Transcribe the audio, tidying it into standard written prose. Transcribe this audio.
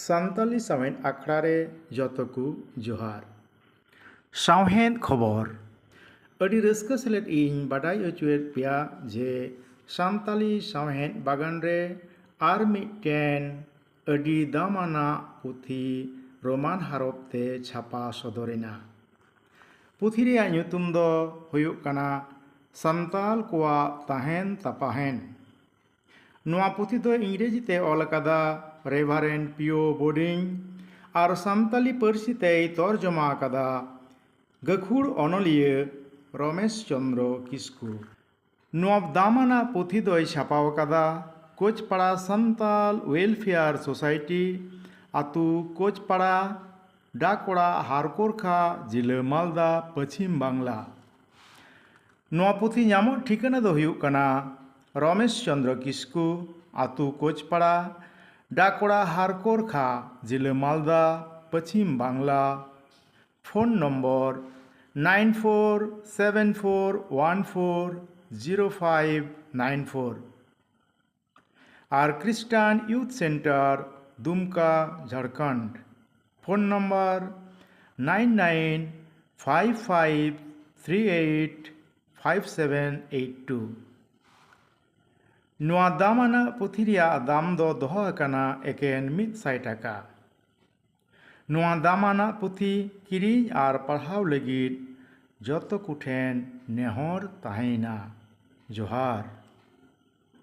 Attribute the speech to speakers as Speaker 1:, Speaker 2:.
Speaker 1: Santali sawen akhrare jotoku johar. Sawen khobor. Adi raska selet ing badai ochuet pia je Santali sawen bagan re ar miten adi damana puthi Roman harop te chapa sodorena. Puthi reya nyutum do huyuk kana Santal koaḳ Tahen Tapahen. Noa puthi do Ingreji te ol kada Reverend POBodding ar Santali parsi te torjoma kada gakhur onoliya Ramesh Chandra Kisku. Noa damana puthi doi chapao kada Kochpara Santal Welfare Society atu Kochpara Dakora Harkorkha Jila Malda Pachim Bangla. Noa puthi nyamok ठिकाना do huyuk kana Ramesh Chandra Kisku atu Kochpara Dakora Harkorkha Jila Malda Pachim Bangla. Phone number 9474140594 R Christian Youth Center Dumka Jharkhand. Phone number 9955385782. Noa damana puthi reya dam do doho akana eken 100 টাকা. Noa damana puthi kiriñ ar parhaw lagid joto kuchen nehor tahena. Johar.